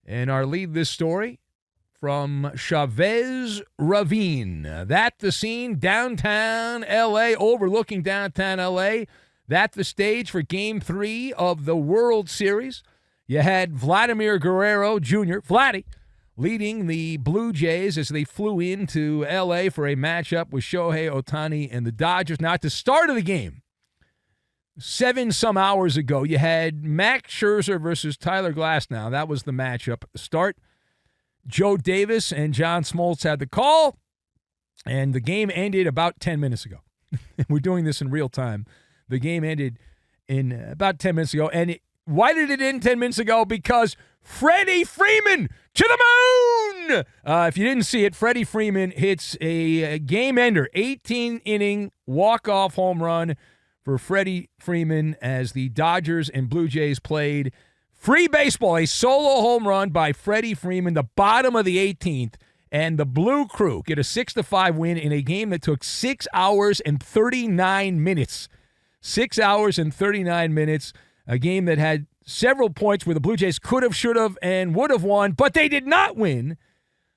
And our lead this story from Chavez Ravine. That the scene, downtown L.A., overlooking downtown L.A. That the stage for Game 3 of the World Series. You had Vladimir Guerrero Jr., Vladdy, leading the Blue Jays as they flew into L.A. for a matchup with Shohei Ohtani and the Dodgers. Now, at the start of the game, 7-some hours ago, you had Max Scherzer versus Tyler Glasnow. That was the matchup at the start. Joe Davis and John Smoltz had the call, and the game ended about 10 minutes ago. We're doing this in real time. The game ended in about 10 minutes ago. And why did it end 10 minutes ago? Because Freddie Freeman to the moon! If you didn't see it, Freddie Freeman hits a game-ender, 18-inning walk-off home run for Freddie Freeman as the Dodgers and Blue Jays played free baseball, a solo home run by Freddie Freeman, the bottom of the 18th, and the Blue Crew get a 6-5 win in a game that took 6 hours and 39 minutes. 6 hours and 39 minutes, a game that had several points where the Blue Jays could have, should have, and would have won, but they did not win.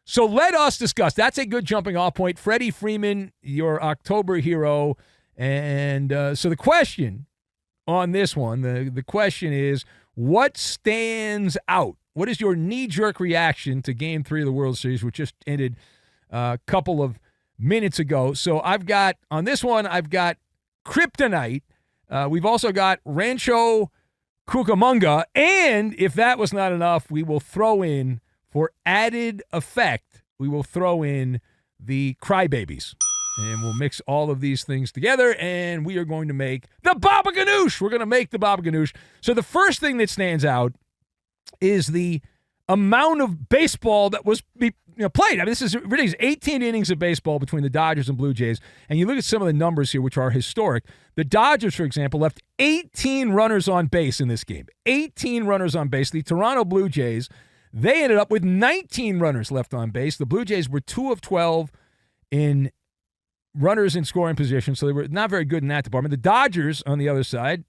So let us discuss. That's a good jumping off point. Freddie Freeman, your October hero. And so the question on this one, the question is, what stands out? What is your knee-jerk reaction to Game 3 of the World Series, which just ended a couple of minutes ago? So I've got Kryptonite. We've also got Rancho Cucamonga. And if that was not enough, we will throw in, for added effect, we will throw in the Crybabies. And we'll mix all of these things together, and we are going to make the Baba Ganoush. We're going to make the Baba Ganoush. So the first thing that stands out is the amount of baseball that was played. I mean, this is ridiculous. 18 innings of baseball between the Dodgers and Blue Jays. And you look at some of the numbers here, which are historic. The Dodgers, for example, left 18 runners on base in this game. 18 runners on base. The Toronto Blue Jays, they ended up with 19 runners left on base. The Blue Jays were 2 of 12 in runners in scoring position, so they were not very good in that department. The Dodgers, on the other side,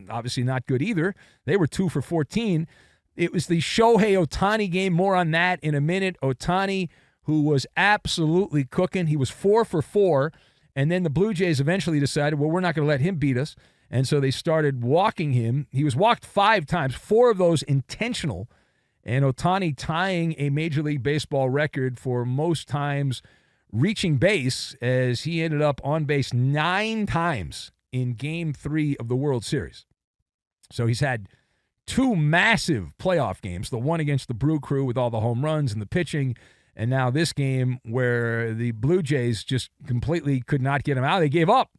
obviously not good either. They were 2 for 14. It was the Shohei Ohtani game. More on that in a minute. Ohtani, who was absolutely cooking. He was 4 for 4, and then the Blue Jays eventually decided, well, we're not going to let him beat us, and so they started walking him. He was walked 5 times, 4 of those intentional, and Ohtani tying a Major League Baseball record for most times reaching base, as he ended up on base 9 times in Game 3 of the World Series. So he's had 2 massive playoff games, the one against the Brew Crew with all the home runs and the pitching, and now this game where the Blue Jays just completely could not get him out. They gave up.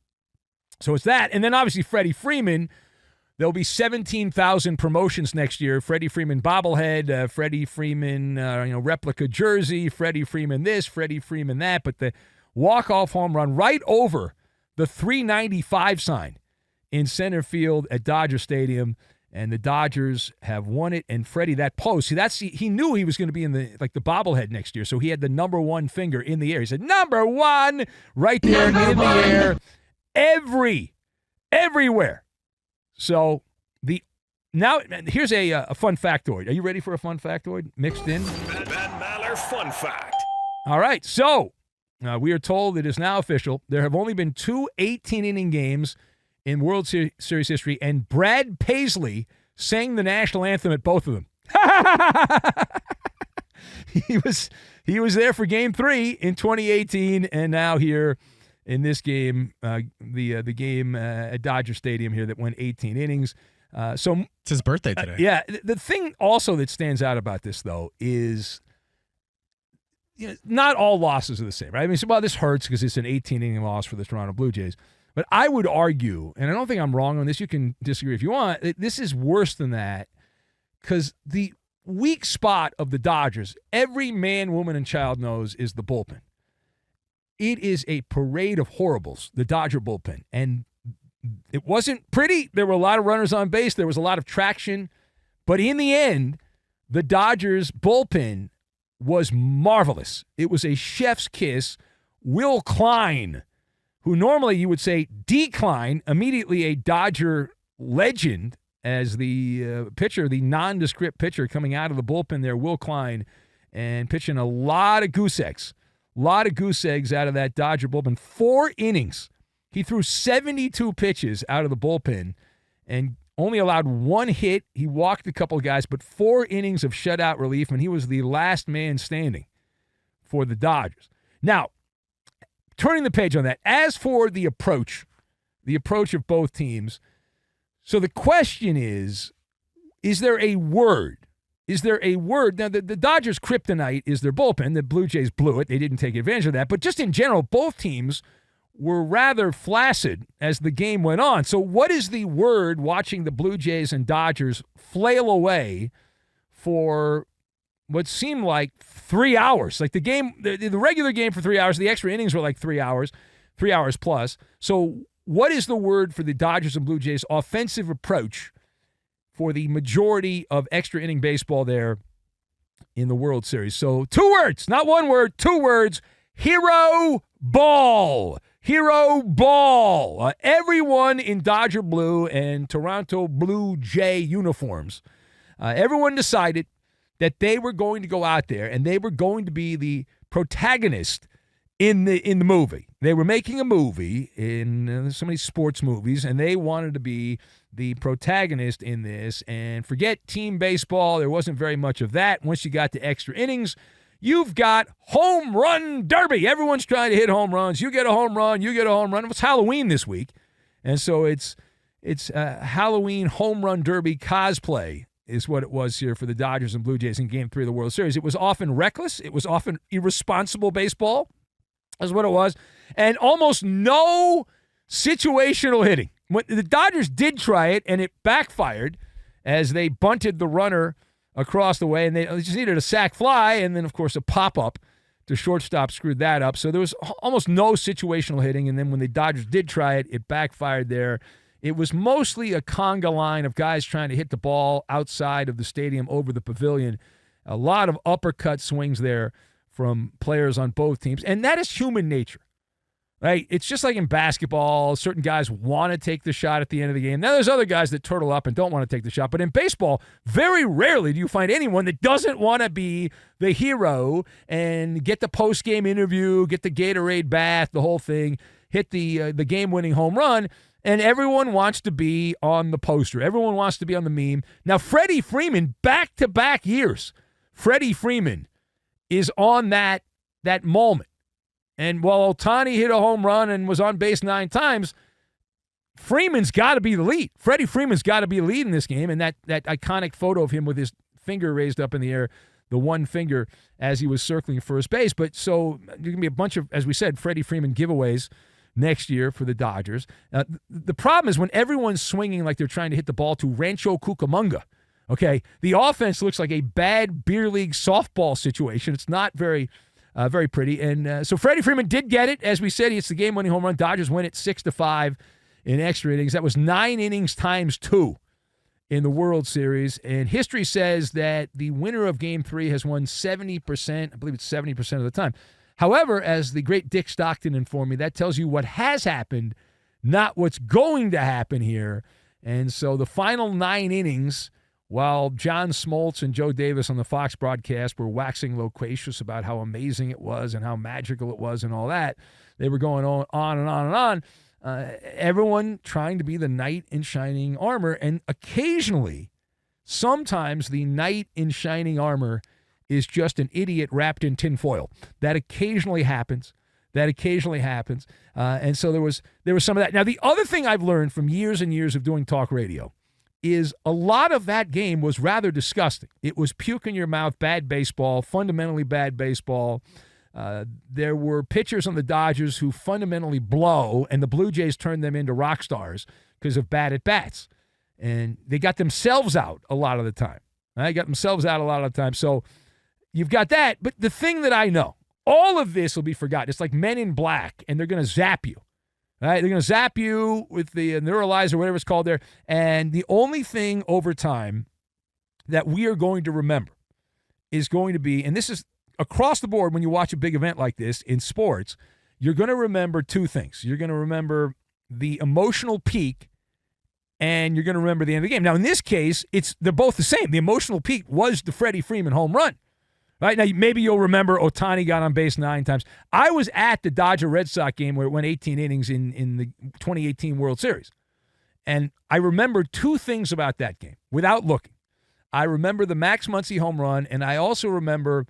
So it's that. And then obviously Freddie Freeman. There'll be 17,000 promotions next year. Freddie Freeman bobblehead, Freddie Freeman replica jersey, Freddie Freeman this, Freddie Freeman that. But the walk-off home run right over the 395 sign in center field at Dodger Stadium, and the Dodgers have won it. And Freddie, that post, he knew he was going to be in the bobblehead next year, so he had the number 1 finger in the air. He said, number 1, right there in the air, everywhere. So now here's a fun factoid. Are you ready for a fun factoid mixed in? Van Maller fun fact. All right. So we are told it is now official. There have only been 2 18-inning games in World Series history, and Brad Paisley sang the national anthem at both of them. He was there for Game 3 in 2018, and now here in this game, the game at Dodger Stadium here that went 18 innings. So it's his birthday today. Yeah. The thing also that stands out about this, though, is not all losses are the same, right? I mean, this hurts because it's an 18-inning loss for the Toronto Blue Jays. But I would argue, and I don't think I'm wrong on this, you can disagree if you want, this is worse than that, because the weak spot of the Dodgers, every man, woman, and child knows, is the bullpen. It is a parade of horribles, the Dodger bullpen. And it wasn't pretty. There were a lot of runners on base. There was a lot of traction. But in the end, the Dodgers bullpen was marvelous. It was a chef's kiss. Will Klein, who normally you would say decline, immediately a Dodger legend as the pitcher, the nondescript pitcher coming out of the bullpen there, Will Klein, and pitching a lot of goose eggs. A lot of goose eggs out of that Dodger bullpen. 4 innings. He threw 72 pitches out of the bullpen and only allowed 1 hit. He walked a couple of guys, but 4 innings of shutout relief, and he was the last man standing for the Dodgers. Now, turning the page on that, as for the approach of both teams, so the question is there a word? Is there a word? Now, the Dodgers' kryptonite is their bullpen. The Blue Jays blew it. They didn't take advantage of that. But just in general, both teams were rather flaccid as the game went on. So what is the word watching the Blue Jays and Dodgers flail away for what seemed like 3 hours? Like the game, the regular game for 3 hours, the extra innings were like 3 hours plus. So what is the word for the Dodgers and Blue Jays offensive approach for the majority of extra inning baseball there in the World Series? So 2 words, not 1 word, 2 words: hero ball. Hero ball. Everyone in Dodger blue and Toronto Blue Jay uniforms, everyone decided that they were going to go out there and they were going to be the protagonist in the movie. They were making a movie in so many sports movies, and they wanted to be the protagonist in this. And forget team baseball. There wasn't very much of that. Once you got to extra innings, you've got home run derby. Everyone's trying to hit home runs. You get a home run. You get a home run. It's Halloween this week, and so it's Halloween home run derby cosplay is what it was here for the Dodgers and Blue Jays in Game 3 of the World Series. It was often reckless. It was often irresponsible baseball. That's what it was. And almost no situational hitting. When the Dodgers did try it, and it backfired as they bunted the runner across the way, and they just needed a sac fly, and then, of course, a pop-up to shortstop screwed that up. So there was almost no situational hitting, and then when the Dodgers did try it, it backfired there. It was mostly a conga line of guys trying to hit the ball outside of the stadium over the pavilion. A lot of uppercut swings there from players on both teams, and that is human nature, right? It's just like in basketball. Certain guys want to take the shot at the end of the game. Now, there's other guys that turtle up and don't want to take the shot, but in baseball, very rarely do you find anyone that doesn't want to be the hero and get the post-game interview, get the Gatorade bath, the whole thing, hit the game-winning home run, and everyone wants to be on the poster. Everyone wants to be on the meme. Now, Freddie Freeman, back-to-back years, Freddie Freeman is on that moment. And while Ohtani hit a home run and was on base 9 times, Freeman's got to be the lead. Freddie Freeman's got to be the lead in this game, and that iconic photo of him with his finger raised up in the air, the one finger as he was circling first base. But so there's going to be a bunch of, as we said, Freddie Freeman giveaways next year for the Dodgers. The problem is when everyone's swinging like they're trying to hit the ball to Rancho Cucamonga. Okay, the offense looks like a bad beer league softball situation. It's not very pretty. And so Freddie Freeman did get it. As we said, it's the game-winning home run. Dodgers win it 6-5 in extra innings. That was 9 innings times 2 in the World Series. And history says that the winner of Game 3 has won 70%. I believe it's 70% of the time. However, as the great Dick Stockton informed me, that tells you what has happened, not what's going to happen here. And so the final 9 innings, while John Smoltz and Joe Davis on the Fox broadcast were waxing loquacious about how amazing it was and how magical it was and all that, they were going on and on and on. Everyone trying to be the knight in shining armor, and occasionally, sometimes the knight in shining armor is just an idiot wrapped in tinfoil. That occasionally happens. And so there was some of that. Now, the other thing I've learned from years and years of doing talk radio is a lot of that game was rather disgusting. It was puke in your mouth, bad baseball, fundamentally bad baseball. There were pitchers on the Dodgers who fundamentally blow, and the Blue Jays turned them into rock stars because of bad at-bats. And they got themselves out a lot of the time. So you've got that. But the thing that I know, all of this will be forgotten. It's like Men in Black, and they're going to zap you. Right? They're going to zap you with the neuralizer, whatever it's called there. And the only thing over time that we are going to remember is going to be, and this is across the board when you watch a big event like this in sports, you're going to remember 2 things. You're going to remember the emotional peak and you're going to remember the end of the game. Now, in this case, they're both the same. The emotional peak was the Freddie Freeman home run. Right now, maybe you'll remember Ohtani got on base 9 times. I was at the Dodger-Red Sox game where it went 18 innings in the 2018 World Series. And I remember 2 things about that game without looking. I remember the Max Muncy home run, and I also remember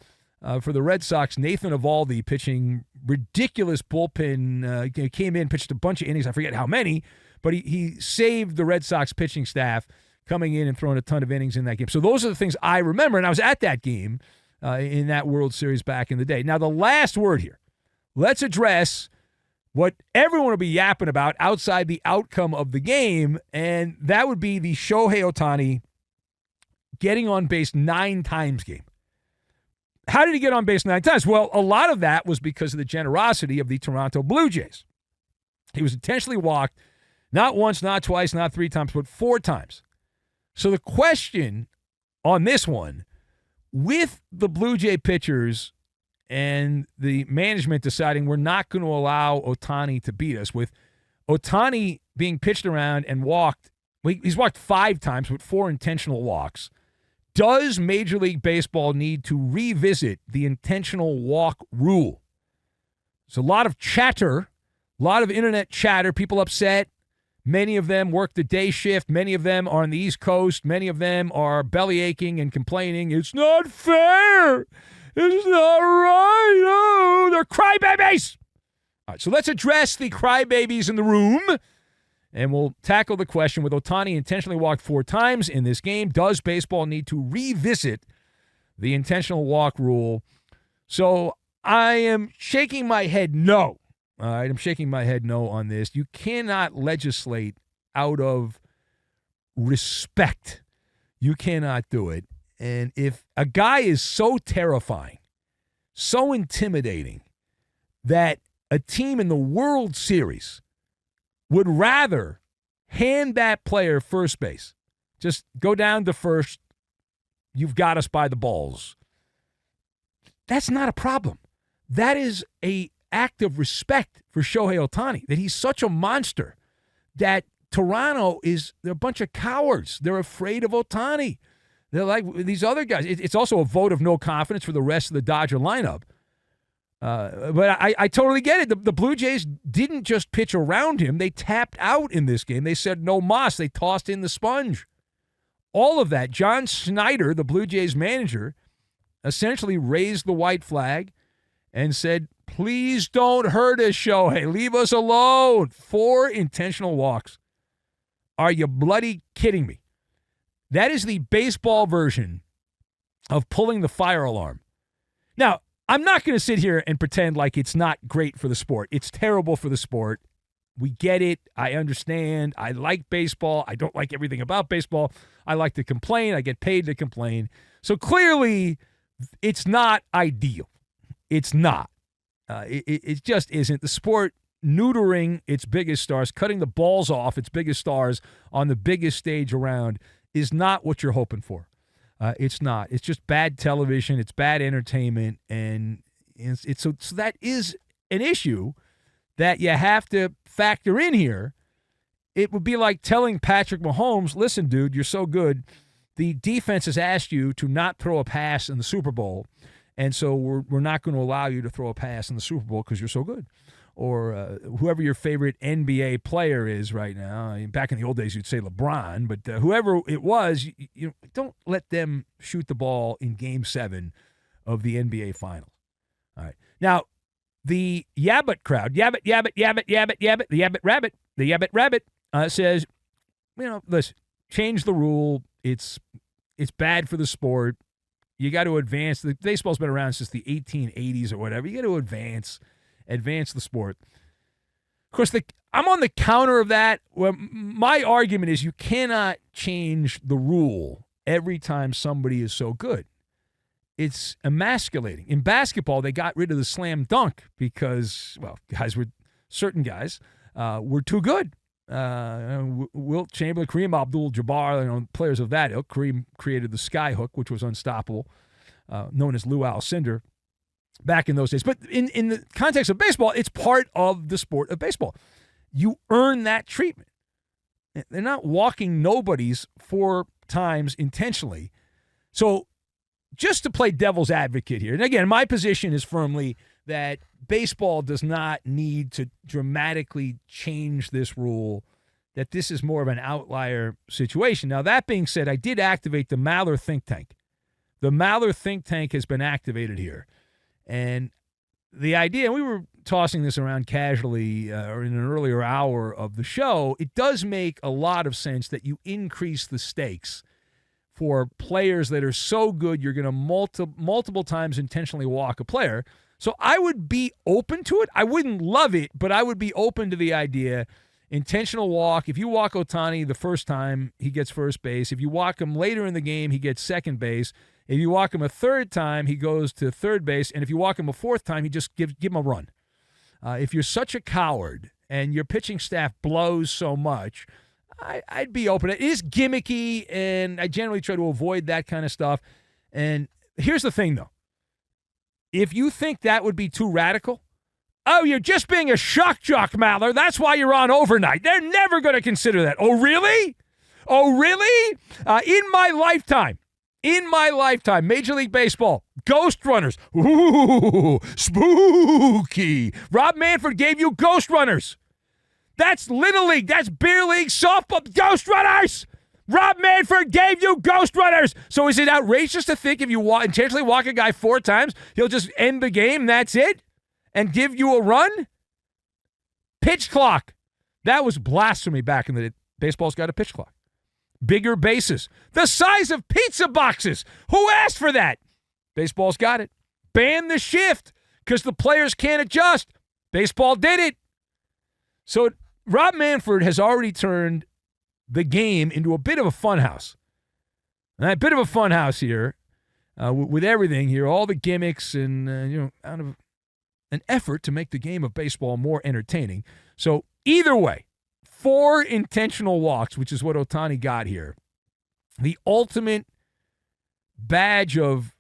for the Red Sox, Nathan Eovaldi pitching ridiculous bullpen. Came in, pitched a bunch of innings. I forget how many, but he saved the Red Sox pitching staff coming in and throwing a ton of innings in that game. So those are the things I remember, and I was at that game in that World Series back in the day. Now, the last word here. Let's address what everyone will be yapping about outside the outcome of the game, and that would be the Shohei Ohtani getting on base 9 times game. How did he get on base 9 times? Well, a lot of that was because of the generosity of the Toronto Blue Jays. He was intentionally walked not once, not twice, not 3 times, but 4 times. So the question on this one, with the Blue Jay pitchers and the management deciding we're not going to allow Ohtani to beat us, with Ohtani being pitched around and walked, he's walked 5 times with 4 intentional walks. Does Major League Baseball need to revisit the intentional walk rule? There's a lot of chatter, a lot of internet chatter, people upset. Many of them work the day shift. Many of them are on the East Coast. Many of them are belly aching and complaining. It's not fair. It's not right. Oh, they're crybabies. All right, so let's address the crybabies in the room, and we'll tackle the question with Ohtani intentionally walked 4 times in this game. Does baseball need to revisit the intentional walk rule? So I am shaking my head no. All right, I'm shaking my head no on this. You cannot legislate out of respect. You cannot do it. And if a guy is so terrifying, so intimidating, that a team in the World Series would rather hand that player first base, just go down to first, you've got us by the balls, that's not a problem. That is a act of respect for Shohei Ohtani, that he's such a monster that Toronto they're a bunch of cowards. They're afraid of Ohtani. They're like these other guys. It's also a vote of no confidence for the rest of the Dodger lineup. But I totally get it. The Blue Jays didn't just pitch around him. They tapped out in this game. They said no mas. They tossed in the sponge. All of that. John Schneider, the Blue Jays manager, essentially raised the white flag and said, please don't hurt us, Shohei. Leave us alone. 4 intentional walks. Are you bloody kidding me? That is the baseball version of pulling the fire alarm. Now, I'm not going to sit here and pretend like it's not great for the sport. It's terrible for the sport. We get it. I understand. I like baseball. I don't like everything about baseball. I like to complain. I get paid to complain. So clearly, it's not ideal. It's not. It just isn't. The sport neutering its biggest stars, cutting the balls off its biggest stars on the biggest stage around is not what you're hoping for. It's not. It's just bad television. It's bad entertainment. And so that is an issue that you have to factor in here. It would be like telling Patrick Mahomes, listen, dude, you're so good. The defense has asked you to not throw a pass in the Super Bowl. And so we're not going to allow you to throw a pass in the Super Bowl because you're so good. Or whoever your favorite NBA player is right now. I mean, back in the old days, you'd say LeBron. But whoever it was, you don't let them shoot the ball in Game 7 of the NBA Finals. All right. Now, the Yabbit crowd, Yabbit, Yabbit, Yabbit, Yabbit, Yabbit, the Yabbit Rabbit says, listen, change the rule. It's bad for the sport. You got to advance. The baseball's been around since the 1880s or whatever. You got to advance the sport. Of course, I'm on the counter of that. Well, my argument is you cannot change the rule every time somebody is so good. It's emasculating. In basketball, they got rid of the slam dunk because, certain guys were too good. Wilt Chamberlain, Kareem Abdul-Jabbar, players of that ilk. Kareem created the sky hook, which was unstoppable, known as Lou Alcindor back in those days. But in the context of baseball, it's part of the sport of baseball. You earn that treatment. They're not walking nobodies 4 times intentionally. So just to play devil's advocate here, and again, my position is firmly that baseball does not need to dramatically change this rule, that this is more of an outlier situation. Now, that being said, I did activate the Maller think tank. The Maller think tank has been activated here. And the idea, and we were tossing this around casually or in an earlier hour of the show, it does make a lot of sense that you increase the stakes for players that are so good you're going to multiple times intentionally walk a player. So I would be open to it. I wouldn't love it, but I would be open to the idea. Intentional walk. If you walk Ohtani the first time, he gets first base. If you walk him later in the game, he gets second base. If you walk him a third time, he goes to third base. And if you walk him a fourth time, he just give him a run. If you're such a coward and your pitching staff blows so much, I'd be open. It is gimmicky, and I generally try to avoid that kind of stuff. And here's the thing, though. If you think that would be too radical, oh, you're just being a shock jock, Maller. That's why you're on overnight. They're never going to consider that. Oh, really? Oh, really? In my lifetime, Major League Baseball, ghost runners. Ooh, spooky. Rob Manfred gave you ghost runners. That's Little League. That's Beer League softball. Ghost runners. Rob Manfred gave you ghost runners. So is it outrageous to think if you intentionally walk a guy 4 times, he'll just end the game, that's it, and give you a run? Pitch clock. That was blasphemy back in the day. Baseball's got a pitch clock. Bigger bases. The size of pizza boxes. Who asked for that? Baseball's got it. Ban the shift because the players can't adjust. Baseball did it. So Rob Manfred has already turned the game into a bit of a funhouse. And a bit of a funhouse here with everything here, all the gimmicks and, out of an effort to make the game of baseball more entertaining. So either way, 4 intentional walks, which is what Ohtani got here, the ultimate badge of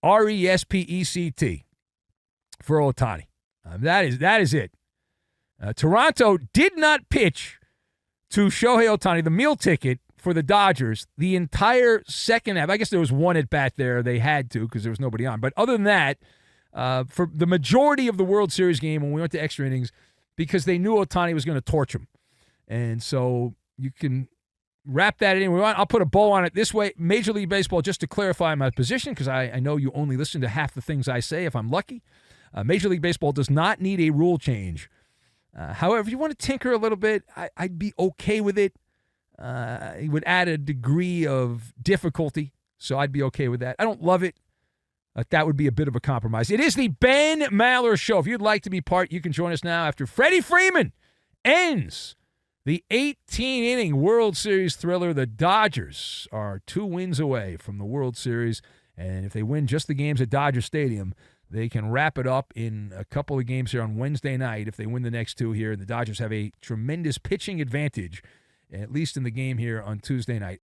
RESPECT for Ohtani. That is it. Toronto did not pitch to Shohei Ohtani, the meal ticket for the Dodgers, the entire second half. I guess there was one at bat there. They had to because there was nobody on. But other than that, for the majority of the World Series game when we went to extra innings, because they knew Ohtani was going to torch him. And so you can wrap that in any way you want. I'll put a bow on it this way. Major League Baseball, just to clarify my position, because I know you only listen to half the things I say if I'm lucky. Major League Baseball does not need a rule change. However, if you want to tinker a little bit, I'd be okay with it. It would add a degree of difficulty, so I'd be okay with that. I don't love it. That would be a bit of a compromise. It is the Ben Maller Show. If you'd like to be part, you can join us now after Freddie Freeman ends the 18-inning World Series thriller. The Dodgers are 2 wins away from the World Series, and if they win just the games at Dodger Stadium, they can wrap it up in a couple of games here on Wednesday night if they win the next 2 here. The Dodgers have a tremendous pitching advantage, at least in the game here on Tuesday night.